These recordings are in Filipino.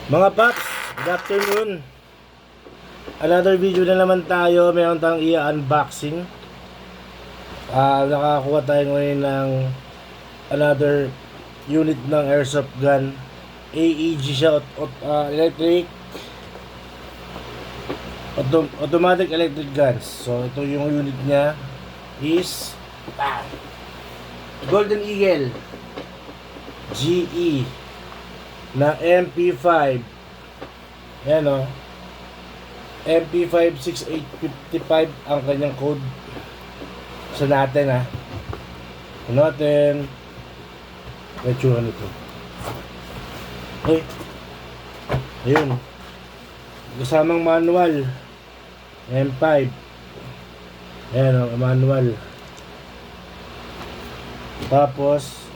Mga Paps, good afternoon. Another video na naman tayo. Meron tayong i-unboxing. Nakakuha tayo ngayon ng another unit ng airsoft gun. AEG siya, electric automatic electric guns. So ito yung unit niya is Golden Eagle GE na MP5. Ayan o, MP5 6855 ang kanyang code. Sa natin ha, natin itsura nito. Ay, ayun, kasamang manual M5. Ayan o, manual. Tapos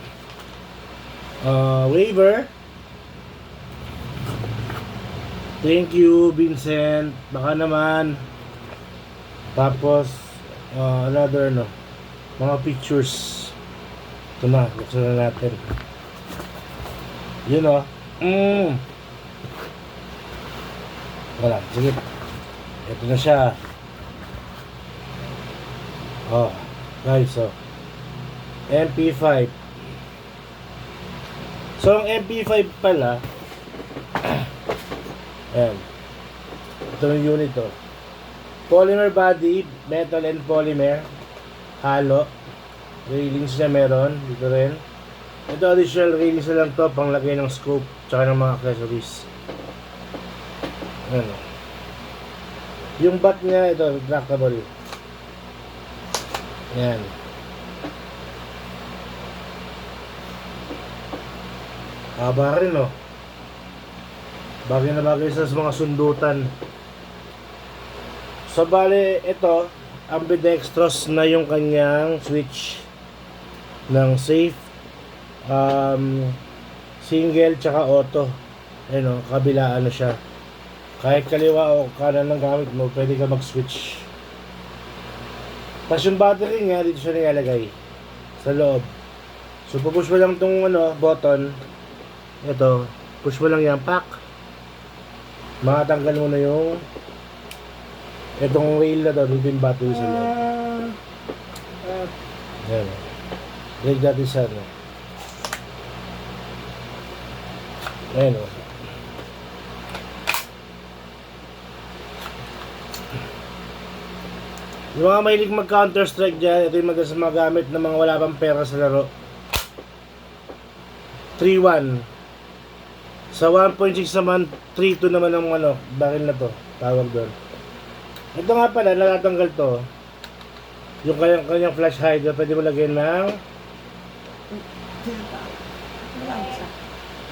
waiver. Thank you, Vincent. Baka naman. Tapos another mga pictures. Ito na, buksan na natin. Yun o. Wala, sige. Ito na siya. Guys, MP5. So ang MP5 pala, ayan, ito yung unit to. Polymer body, metal and polymer, halo. Railings niya meron dito rin. Ito additional railings na lang to, panglagay ng scope tsaka ng mga accessories. Ayan. Yung bat niya, ito retractable. Ayan. Haba rin bagay na bagay sa mga sundutan. So bale, ito ambidextrous na yung kanyang switch ng safe, single tsaka auto. Ayun kabila siya. Kahit kaliwa o kanan ng gamit mo, pwede ka mag-switch. Tapos yung battery nga, dito siya nilalagay sa loob. So pupush mo lang tong button. Ito, push mo lang yan, pack. Makatanggal mo na yung itong rail na doon, yung battery sa loob. Ayan. Break natin sa Ayan yung mga mahilig mag counter strike dyan, ito yung madalas magamit ng mga wala pang pera sa laro. 3-1 sa 1.6 naman, 3-2 naman ang baril na to, tawag doon. Ito nga pala, natatanggal to. Yung kanyang flash hider, pwede mo lagyan ng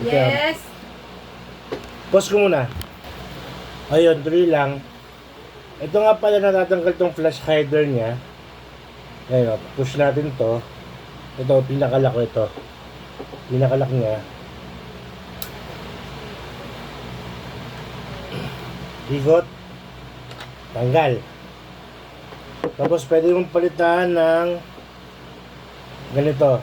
yes. Pause ko muna. Ayun, tuloy lang. Ito nga pala, natatanggal tong flash hider niya. Ayun, push natin to. Ito, pinakalak ko ito. Pinakalak niya. Ikot. Tanggal. Tapos pwede mong palitan ng ganito.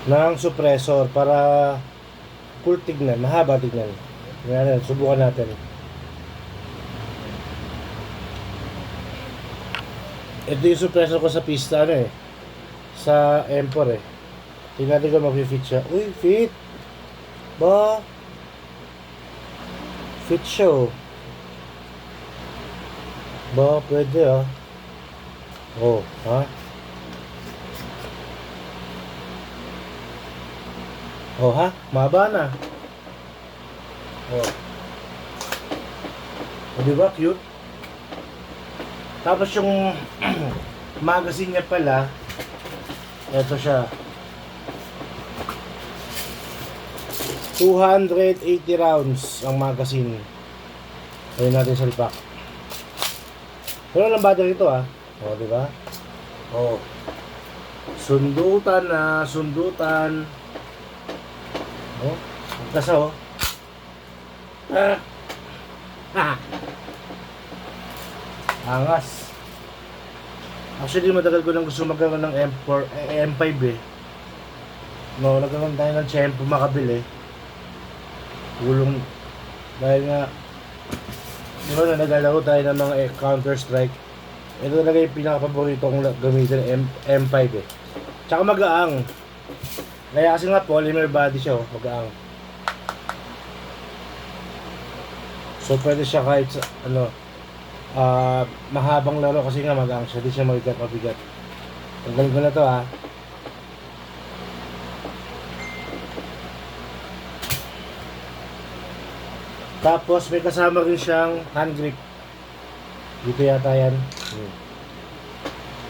Ng suppressor para cool tignan, mahaba tignan. Ngayon, subukan natin. Ito yung suppressor ko sa pista sa M4 Tingnan natin kung mag-fit siya. Uy, fit! Ba? Fit siya Ba, pwede ha? Ha? Mahaba na. Diba? Cute? Tapos yung magazine niya pala, ito siya. 280 rounds ang magazine. Ayun natin sa lipak. Pero lang battery ito diba? Sundutan na, sundutan. Kasa angas. Actually, matagal ko nang gusto magkaroon ng M4, M5 No, nagkaroon tayo ng tiyempo makabili. Gulong. Dahil nga, di ba na naglalaro tayo ng mga Counter-Strike. Ito talaga yung pinaka-paborito kong gamitin, M5 eh. Tsaka magaang. Kaya kasi nga polymer body siya, oh, magaang. So pwede siya kahit sa, mahabang laro kasi nga magaang siya, di siya mabigat. Tanggalin ko na to ha. Tapos may kasama rin siyang hand grip. Dito yata yan.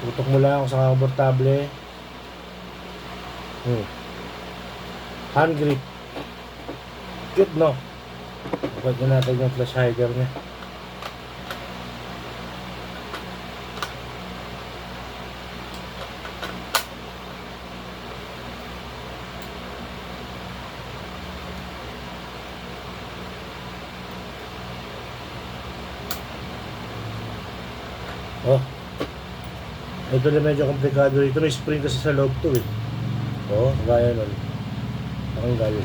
Tutok mo lang kung saan komportable. Hand grip. Cute no? Pwede na natin yung flash hider niya. Oh. Ito na medyo komplikado rito. May spring kasi sa loob to eh. Oh, gaya nun. Tanggal.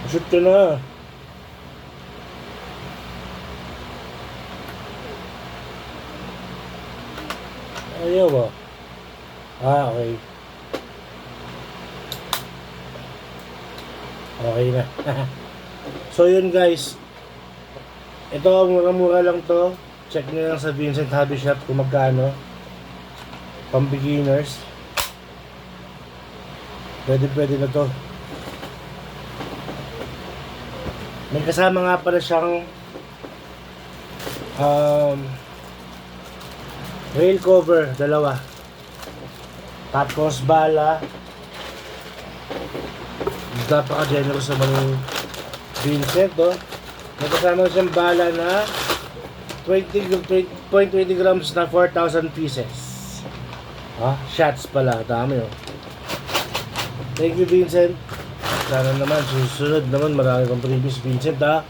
Shoot ka na. Ayaw ba? Okay. Okay na. So yun guys. Ito, mura-mura lang to. Check nyo lang sa Vincent Hobby Shop kung magkano. Pang beginners. Pwede na to. May kasama nga pala siyang rail cover, dalawa. Tapos bala. Napaka-generous naman yung Vincent, oh. May kasama siyang bala na 0.20 grams na 4,000 pieces. Shots pala, dami oh. Thank you Vincent. Sana naman, susunod naman marami kang previous Vincent ha.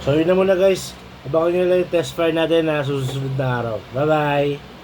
So yun na muna guys. Abangan nyo lang yung test fire natin na susunod na araw. Bye bye!